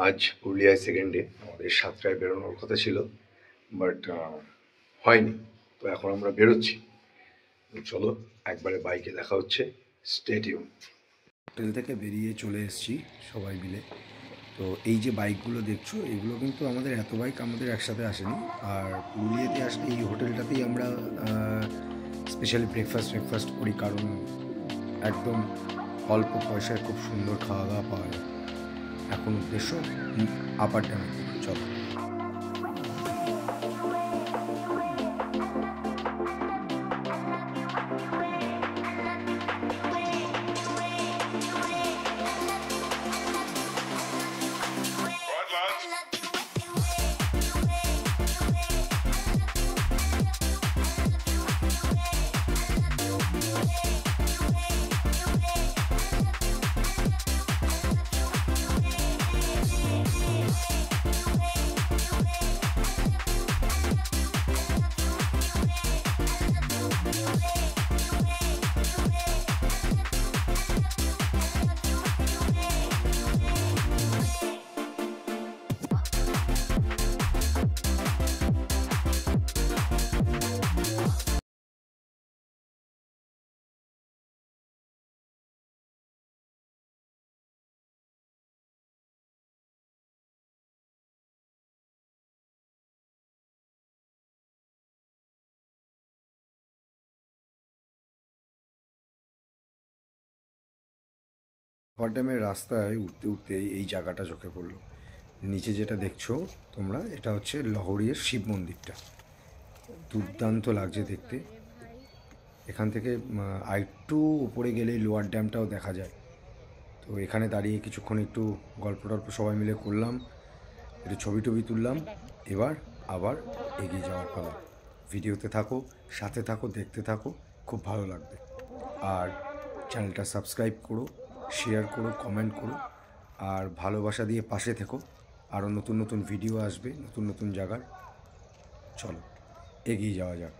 আজ পুরুলিয়ায় second day, আমাদের 7টায় বেরোনোর কথা ছিল, বাট হয়নি। তো এখন আমরা বেরোচ্ছি। চলো একবারে বাইকে দেখা হচ্ছে। Stay tune. হোটেল থেকে বেরিয়ে চলে এসেছি সবাই মিলে। তো এই যে বাইকগুলো দেখছো, এগুলো কিন্তু আমাদের এত বাইক আমাদের একসাথে আসেনি। আর পুরুলিয়াতে আসলে এই হোটেলটাতেই আমরা স্পেশালি ব্রেকফাস্ট করি, কারণ একদম অল্প পয়সায় খুব সুন্দর খাওয়া দাওয়া পাওয়া যায়। এখন উদ্দেশ্য আপার ড্যামে। চলো। আপার ড্যামের রাস্তায় উঠতে উঠতে এই জায়গাটা চোখে পড়লো। নিচে যেটা দেখছো তোমরা, এটা হচ্ছে লহরিয়ার শিব মন্দিরটা। দুর্দান্ত লাগছে দেখতে। এখান থেকে আরেকটু উপরে গেলেই লোয়ার ড্যামটাও দেখা যায়। তো এখানে দাঁড়িয়ে কিছুক্ষণ একটু গল্প টল্প সবাই মিলে করলাম, একটু ছবি টবি তুললাম। এবার আবার এগিয়ে যাওয়ার পালা। ভিডিওতে থাকো, সাথে থাকো, দেখতে থাকো, খুব ভালো লাগবে। আর চ্যানেলটা সাবস্ক্রাইব করো, শেয়ার করো, কমেন্ট করো, আর ভালোবাসা দিয়ে পাশে থেকো। আরও নতুন নতুন ভিডিও আসবে, নতুন নতুন জায়গার। চলো এগিয়ে যাওয়া যাক।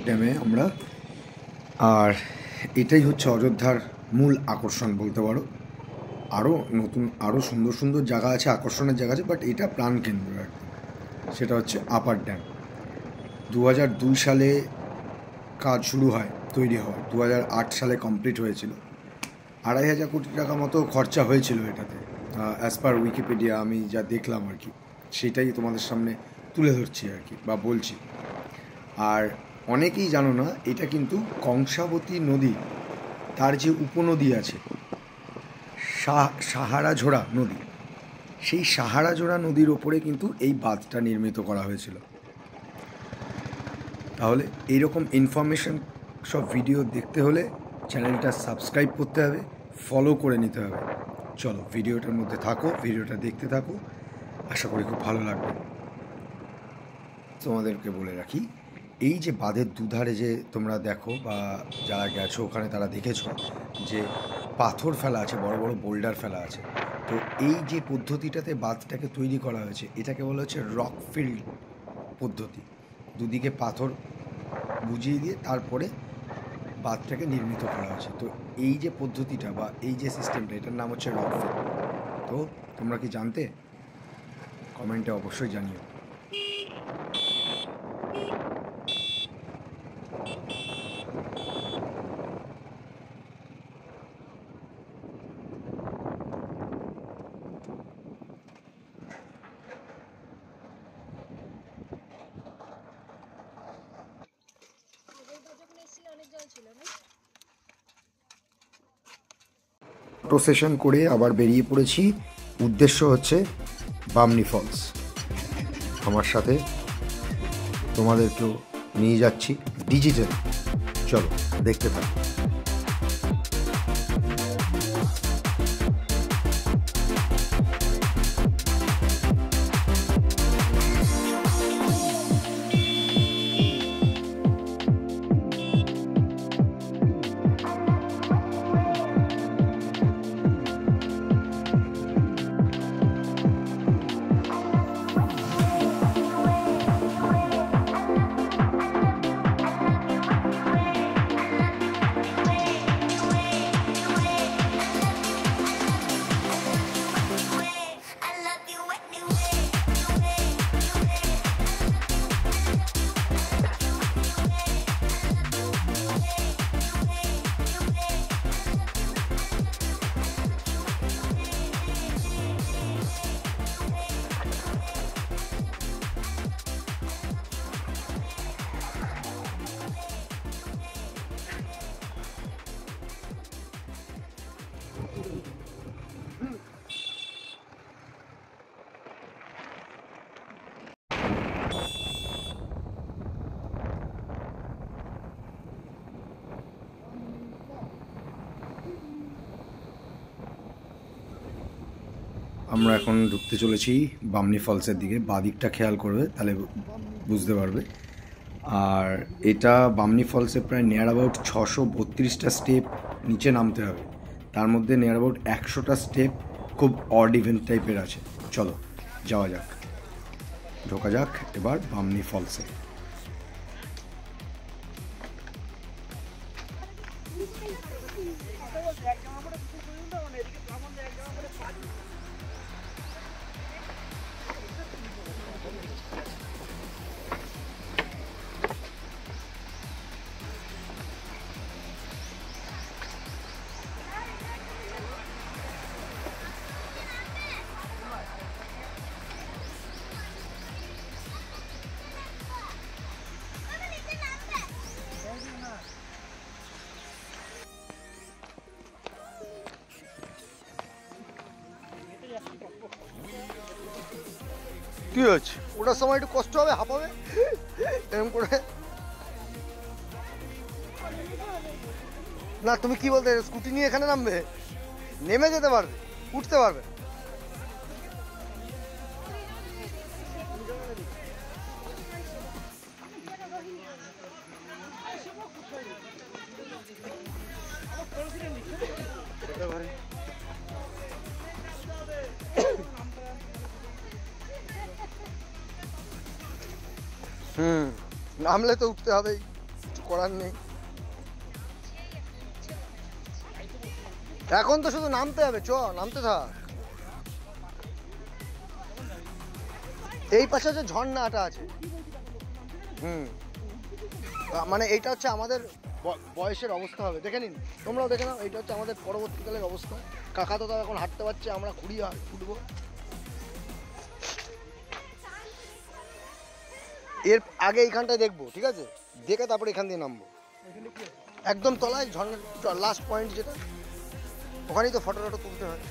ড্যামে আমরা, আর এটাই হচ্ছে অযোধ্যার মূল আকর্ষণ বলতে পারো। আরও সুন্দর সুন্দর জায়গা আছে, আকর্ষণের জায়গা আছে, বাট এটা প্রাণকেন্দ্র একদম। সেটা হচ্ছে আপার ড্যাম। 2002 সালে কাজ শুরু হয়, তৈরি হওয়ার 2008 সালে কমপ্লিট হয়েছিল। 2,500 কোটি টাকা মতো খরচা হয়েছিল এটাতে, অ্যাজ পার উইকিপিডিয়া। আমি যা দেখলাম আর কি, সেটাই তোমাদের সামনে তুলে ধরছি আর কি, বা বলছি। আর অনেকেই জানো না, এটা কিন্তু কংসাবতী নদী, তার যে উপনদী আছে সাহারাঝোড়া নদী, সেই সাহারাঝোড়া নদীর ওপরে কিন্তু এই বাঁধটা নির্মিত করা হয়েছিল। তাহলে এইরকম ইনফরমেশন সব ভিডিও দেখতে হলে চ্যানেলটা সাবস্ক্রাইব করতে হবে, ফলো করে নিতে হবে। চলো ভিডিওটার মধ্যে থাকো, ভিডিওটা দেখতে থাকো, আশা করি খুব ভালো লাগবে। তোমাদেরকে বলে রাখি, এই যে বাঁধের দুধারে যে তোমরা দেখো, বা যারা গেছো ওখানে তারা দেখেছো যে পাথর ফেলা আছে, বড় বড় বোল্ডার ফেলা আছে। তো এই যে পদ্ধতিটাতে বাঁধটাকে তৈরি করা হয়েছে, এটাকে বলা হচ্ছে রক ফিল্ড পদ্ধতি। দুদিকে পাথর বুঝিয়ে দিয়ে তারপরে বাঁধটাকে নির্মিত করা হয়েছে। তো এই যে পদ্ধতিটা বা এই যে সিস্টেমটা, এটার নাম হচ্ছে রক ফিল। তো তোমরা কি জানতে? কমেন্টে অবশ্যই জানিও। ফটো সেশন করে আবার বেরিয়ে পড়েছি। উদ্দেশ্য হচ্ছে বামনি ফলস। আমার সাথে তোমাদেরকেও নিয়ে যাচ্ছি ডিজিটাল। চলো দেখতে থাকো। আমরা এখন ঢুকতে চলেছি বামনি ফলসের দিকে। বাদিকটা খেয়াল করবে তাহলে বুঝতে পারবে। আর এটা বামনি ফলসে প্রায় নিয়ার অ্যাবাউট 632টা স্টেপ নিচে নামতে হবে। তার মধ্যে নিয়ার অ্যাবাউট 100টা স্টেপ খুব অড ইভেন্ট টাইপের আছে। চলো যাওয়া যাক, ঢোকা যাক এবার বামনি ফলসে। কি হচ্ছে? ওটার সময় একটু কষ্ট হবে, হাঁপাবে এরকম করে। না তুমি কি বলতে, স্কুটি নিয়ে এখানে নামবে? নেমে যেতে পারবে, উঠতে পারবে। নামলে তো উঠতে হবেই, কিছু করার নেই। এখন তো শুধু নামতে হবে, চ নামতে থাক। এই পাশে যে ঝর্ণাটা আছে, মানে এইটা হচ্ছে আমাদের বয়সের অবস্থা হবে, দেখে নিন, তোমরাও দেখে নাও। এইটা হচ্ছে আমাদের পরবর্তীকালের অবস্থা। কাকা তো এখন হাঁটতে পারছে, আমরা ঘুরিয়ে উঠবো। এর আগে এইখানটায় দেখবো, ঠিক আছে, দেখে তারপরে এখান দিয়ে নামবো। একদম তলায় ঝর্ণার লাস্ট পয়েন্ট যেটা, ওখানেই তো ফটো টটো তুলতে হয়।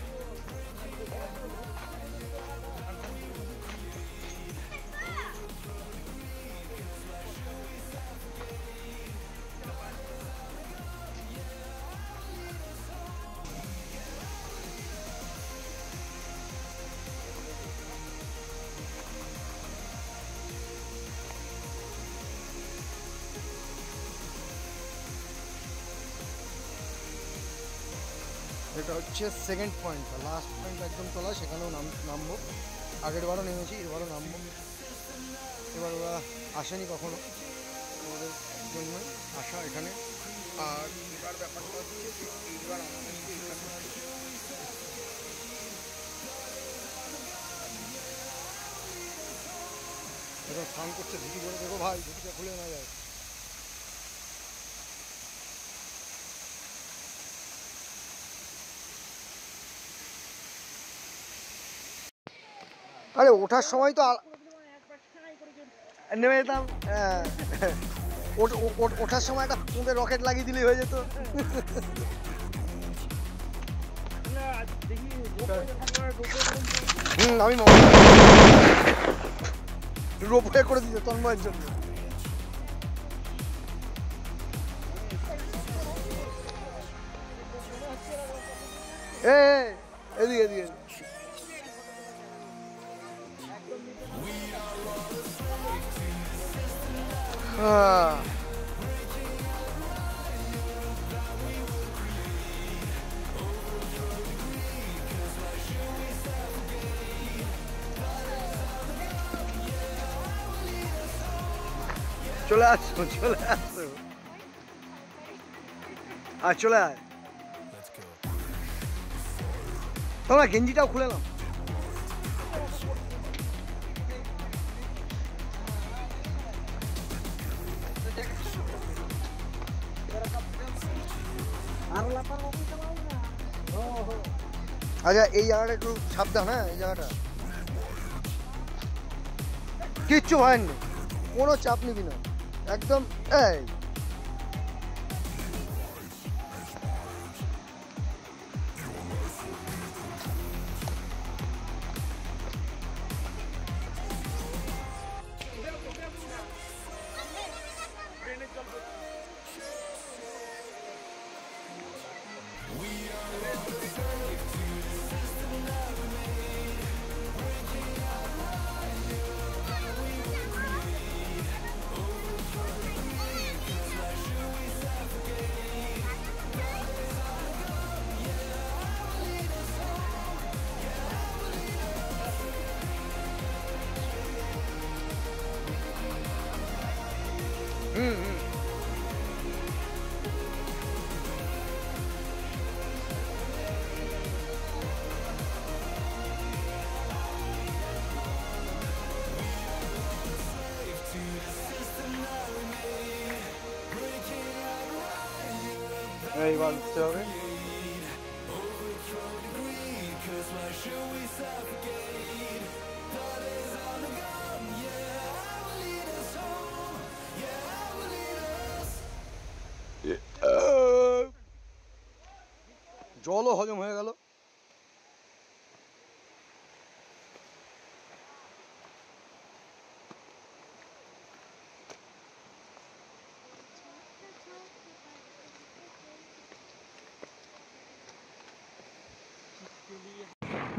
এটা হচ্ছে সেকেন্ড পয়েন্ট, লাস্ট পয়েন্ট একদম তোলা, সেখানেও নামবো। আগের বারও নেমেছি, এবারও নামবো। এবার ওরা আসেনি কখনো, ওদের জন্য আসা এখানে। আর এবার ব্যাপারটা হচ্ছে এইবার আমাদের এবার স্নান করছে, ধুতি করে দেখো ভাই, ধুতিটা খুলে না যায়। আরে ওঠার সময় তো নেমে যেতাম, ওঠার সময় একটা পুঁতে রকেট লাগিয়ে দিলেই হয়ে যেত। আমি রোপওয়ে করে দিতে তন্ময়ের জন্য। এদিকে এদিকে চলে আসো, চলে আসো, আর চলে আয়। তোমরা গেঞ্জিটাও খুলে নাও। আচ্ছা এই জায়গাটা একটু সাবধান, হ্যাঁ এই জায়গাটা কিচ্ছু হয়নি, কোনো চাপ নিবি না একদম। এই এইবার উঠতে হবে। জলও হজম হয়ে গেল।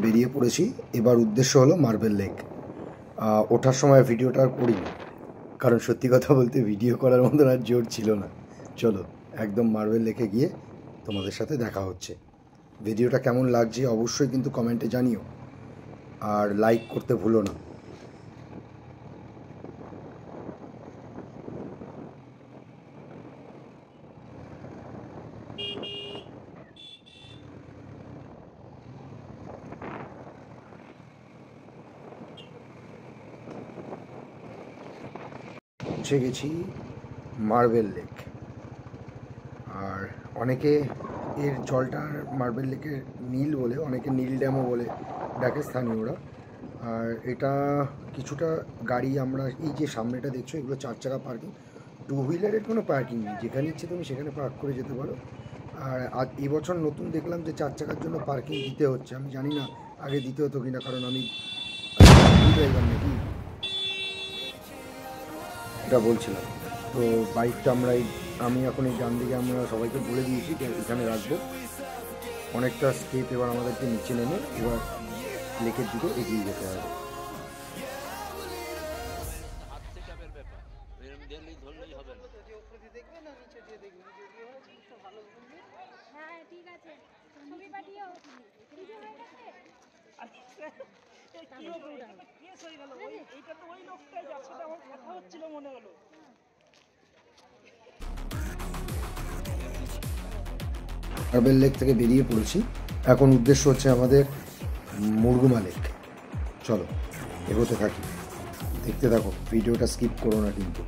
বেরিয়ে পড়েছি। এবার উদ্দেশ্য হলো মার্বেল লেক। ওঠার সময় ভিডিওটা আর করিনি, কারণ সত্যি কথা বলতে ভিডিও করার মতন আর জোর ছিল না। চলো একদম মার্বেল লেকে গিয়ে তোমাদের সাথে দেখা হচ্ছে। ভিডিওটা কেমন লাগছে অবশ্যই কিন্তু কমেন্টে জানিও, আর লাইক করতে ভুলো না। পৌঁছে গেছি মার্বেল লেক। আর অনেকে এর জলটার মার্বেল লেকের নীল বলে, অনেকে নীল ড্যামও বলে ডাকে স্থানীয়রা। আর এটা কিছুটা গাড়ি, আমরা এই যে সামনেটা দেখছো এগুলো 4 চাকা পার্কিং, 2 হুইলারের কোনো পার্কিং নেই, যেখানে ইচ্ছে তুমি সেখানে পার্ক করে যেতে পারো। আর আজ এবছর নতুন দেখলাম যে 4 চাকার জন্য পার্কিং দিতে হচ্ছে। আমি জানি না আগে দিতে হতো কিনা, কারণ আমি নাকি এটা বলছিলাম। তো বাইকটা আমি এখন এই ডান দিকে আমরা সবাইকে বলে দিয়েছি যে এখানে রাখবো। অনেকটা স্টেপ এবার আমাদেরকে নিচে নেমে এবার লেকের দিকে এগিয়ে যেতে হবে। মার্বেল লেক থেকে বেরিয়ে পড়েছি। এখন উদ্দেশ্য হচ্ছে আমাদের মুরগুমা লেক। চলো এগোতে থাকি, দেখতে থাকো, ভিডিওটা স্কিপ করো না কিন্তু।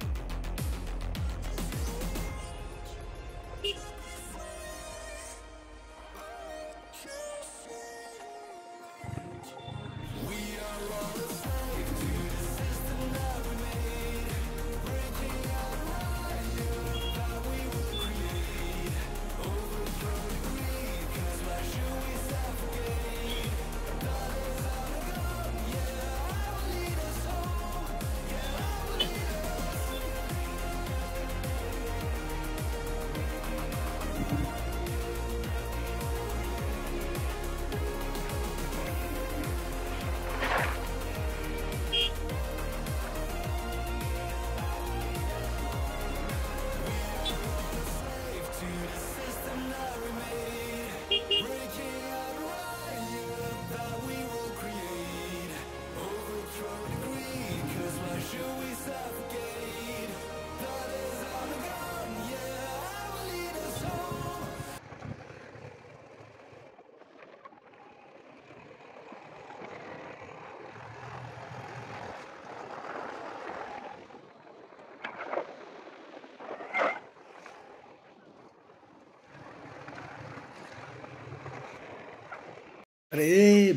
আরে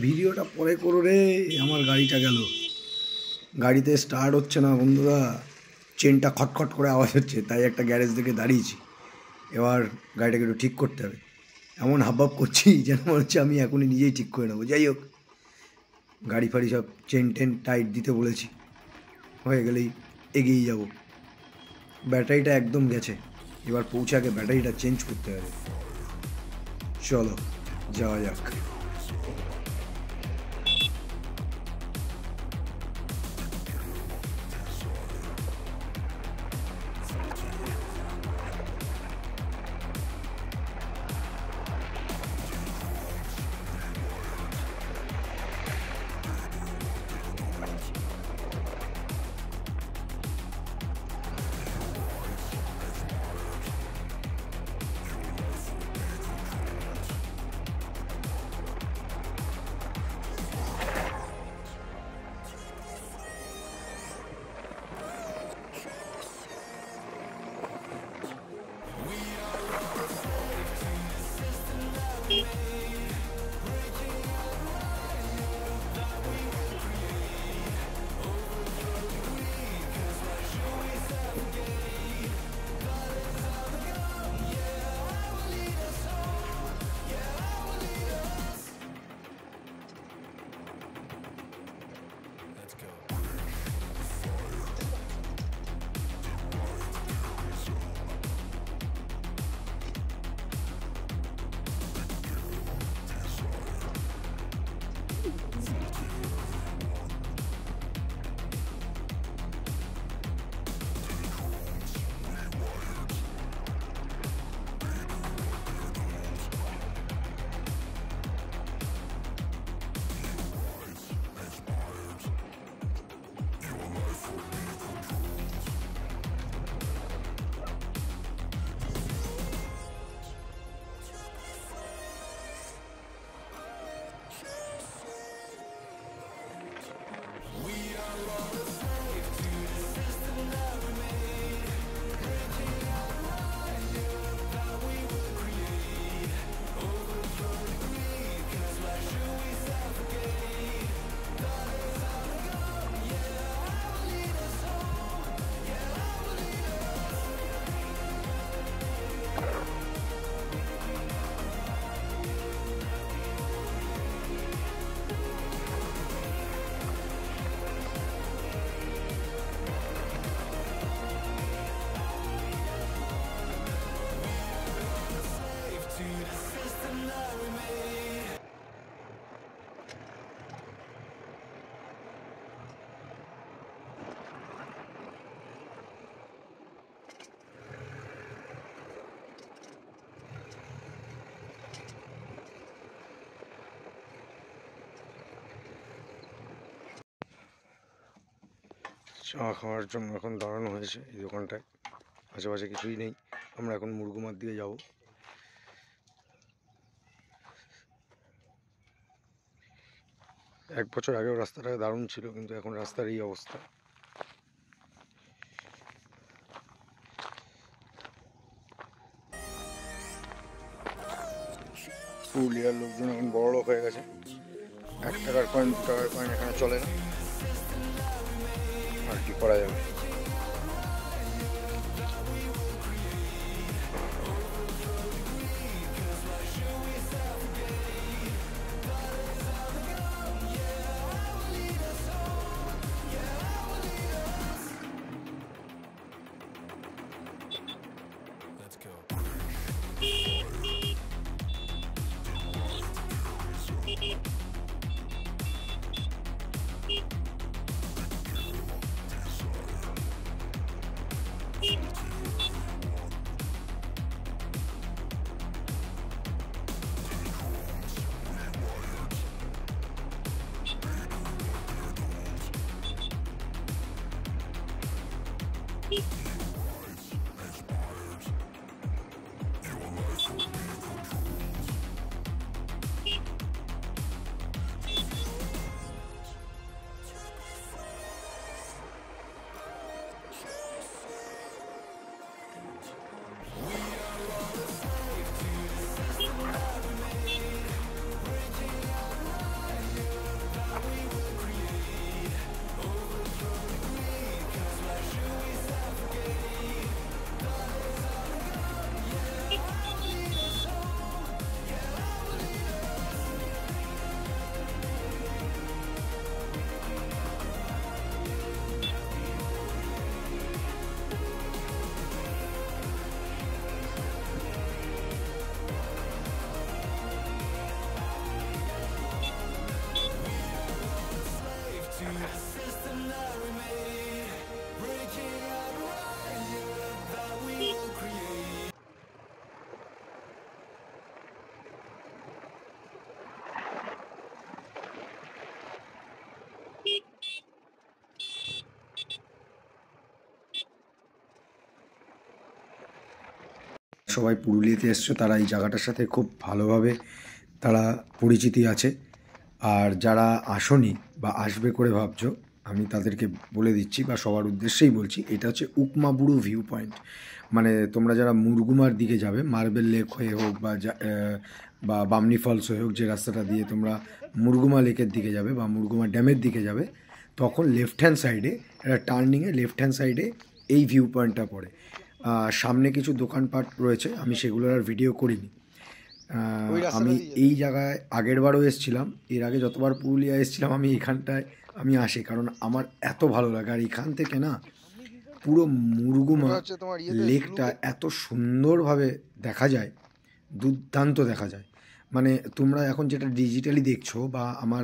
ভিডিওটা পরে করো রে, আমার গাড়িটা গেল। গাড়িতে স্টার্ট হচ্ছে না বন্ধুরা, চেনটা খটখট করে আওয়াজ হচ্ছে, তাই একটা গ্যারেজ থেকে দাঁড়িয়েছি। এবার গাড়িটাকে একটু ঠিক করতে হবে। এমন হাবভাব করছি যেন মনে হচ্ছে আমি এখনই নিজেই ঠিক করে নেবো। যাই হোক, গাড়ি ফাড়ি সব চেন টেন টাইট দিতে বলেছি, হয়ে গেলেই এগিয়ে যাব। ব্যাটারিটা একদম গেছে, এবার পৌঁছে আগে ব্যাটারিটা চেঞ্জ করতে হবে। চলো যাওয়া যাক। চা খাওয়ার জন্য এখন দাঁড়ানো হয়েছে এই দোকানটায়, আশেপাশে কিছুই নেই। আমরা এখন মুরগুমার দিকে যাব। এক বছর আগেও রাস্তাটা দারুণ ছিল, কিন্তু এখন রাস্তার এই অবস্থা। পুরুলিয়ার লোকজন এখন বড় লোক হয়ে গেছে। 1 টাকার কয়েন 2 টাকার কয়েন এখানে চলে না, আর কি করা যাবে। সবাই পুরুলিয়াতে এসছো, তারা এই জায়গাটার সাথে খুব ভালোভাবে তারা পরিচিতি আছে। আর যারা আসনি বা আসবে করে ভাবছো, আমি তাদেরকে বলে দিচ্ছি বা সবার উদ্দেশ্যেই বলছি, এটা হচ্ছে উকমাবুড়ু ভিউ পয়েন্ট। মানে তোমরা যারা মুরগুমার দিকে যাবে, মার্বেল লেক হয়ে হোক বা বামনি ফলস হয়ে হোক, যে রাস্তাটা দিয়ে তোমরা মুরগুমা লেকের দিকে যাবে বা মুরগুমা ড্যামের দিকে যাবে, তখন লেফট হ্যান্ড সাইডে একটা টার্নিংয়ে লেফট হ্যান্ড সাইডে এই ভিউ পয়েন্টটা পড়ে। সামনে কিছু দোকানপাট রয়েছে, আমি সেগুলোর আর ভিডিও করিনি। আমি এই জায়গায় আগের বারও এসেছিলাম, এর আগে যতবার পুরুলিয়া এসেছিলাম আমি এখানটায় আমি আসি, কারণ আমার এত ভালো লাগে। আর এখান থেকে না পুরো মুরগুমা লেকটা এত সুন্দরভাবে দেখা যায়, দুর্দান্ত দেখা যায়। মানে তোমরা এখন যেটা ডিজিটালি দেখছো বা আমার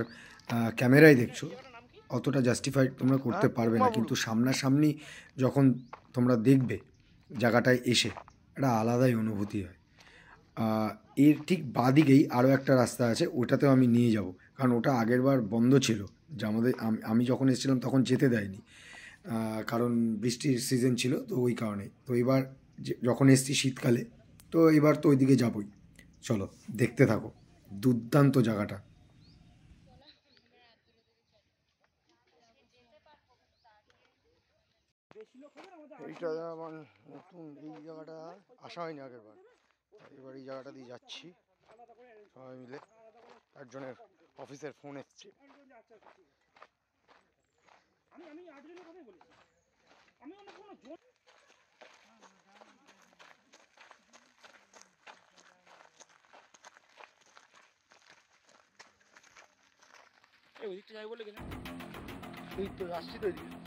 ক্যামেরায় দেখছো, অতটা জাস্টিফাইড তোমরা করতে পারবে না, কিন্তু সামনাসামনি যখন তোমরা দেখবে জায়গাটায় এসে, একটা আলাদাই অনুভূতি হয়। এর ঠিক বাদিকেই আরও একটা রাস্তা আছে, ওটাতেও আমি নিয়ে যাব, কারণ ওটা আগেরবার বন্ধ ছিল, যে আমাদের আমি যখন এসেছিলাম তখন যেতে দেয়নি, কারণ বৃষ্টির সিজন ছিল, তো ওই কারণে। তো এবার যখন এসছি শীতকালে, তো এবার তো ওইদিকে যাবই। চলো দেখতে থাকো, দুর্দান্ত জায়গাটা। এইটা আমার নতুন, এই জায়গাটা আসা হয়নি আগেরবার, এবার এই জায়গাটা দিয়ে যাচ্ছি সবাই মিলে। একজনের অফিসের ফোন এসছে। এই তো আসছি তো এদিকে।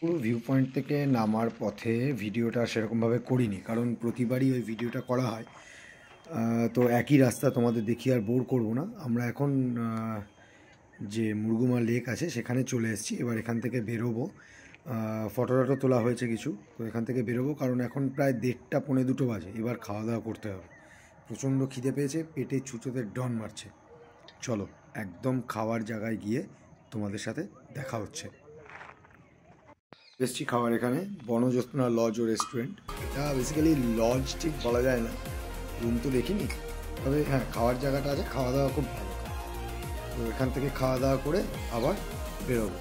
পুরো ভিউ পয়েন্ট থেকে নামার পথে ভিডিওটা সেরকমভাবে করিনি, কারণ প্রতিবারই ওই ভিডিওটা করা হয়, তো একই রাস্তা তোমাদের দেখিয়ে আর বোর করবো না। আমরা এখন যে মুরগুমা লেক আছে সেখানে চলে এসেছি, এবার এখান থেকে বেরোবো। ফটো টটো তোলা হয়েছে কিছু, তো এখান থেকে বেরোবো, কারণ এখন প্রায় 1:30 পৌনে 2 বাজে। এবার খাওয়া দাওয়া করতে হবে, প্রচণ্ড খিদে পেয়েছে, পেটে ছুঁচোতে ডন মারছে। চলো একদম খাওয়ার জায়গায় গিয়ে তোমাদের সাথে দেখা হচ্ছে। এসছি খাবার এখানে, বনজ্যোৎস্না লজ ও রেস্টুরেন্ট। এটা বেসিক্যালি লজ ঠিক বলা যায় না, রুম তো দেখিনি, তবে হ্যাঁ খাওয়ার জায়গাটা আছে, খাওয়া দাওয়া খুব ভালো। তো এখান থেকে খাওয়া দাওয়া করে আবার বেরোবো।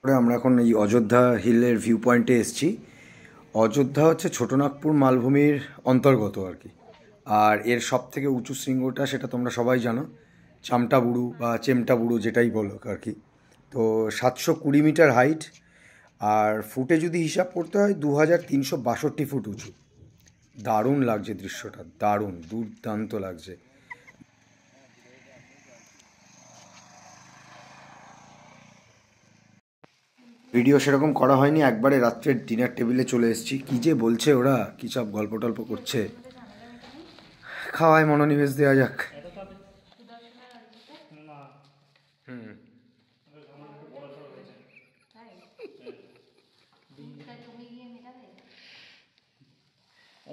তারপরে আমরা এখন এই অযোধ্যা হিলের ভিউ পয়েন্টে এসেছি। অযোধ্যা হচ্ছে ছোটনাগপুর মালভূমির অন্তর্গত আর কি। আর এর সব থেকে উঁচু শৃঙ্গটা সেটা তোমরা সবাই জানো, চামটাবুরু বা চেমটাবুরু যেটাই বলো আর কি। তো 720 মিটার হাইট, আর ফুটে যদি হিসাব করতে হয় 2362 ফুট উঁচু। দারুণ লাগছে দৃশ্যটা, দারুণ দুর্দান্ত লাগছে। ভিডিও সেরকম করা হয়নি, একবারে রাত্রের ডিনার টেবিলে চলে এসেছি। কী যে বলছে ওরা, কী সব গল্প টল্প করছে, খাওয়ায় মনোনিবেশ দেওয়া যাক। হুম।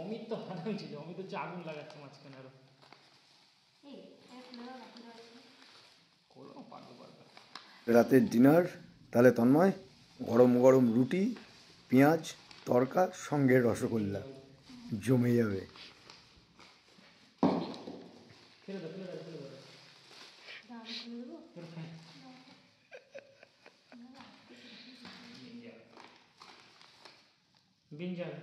অমিত তো হারাম ছিল, অমিত হচ্ছে আগুন লাগাচ্ছে মাঝখানে আরো। রাতের ডিনার তাহলে তন্ময়, গরম গরম রুটি, পেঁয়াজ, তরকা, সঙ্গে রসগোল্লা, জমে যাবে। বিঞ্জাল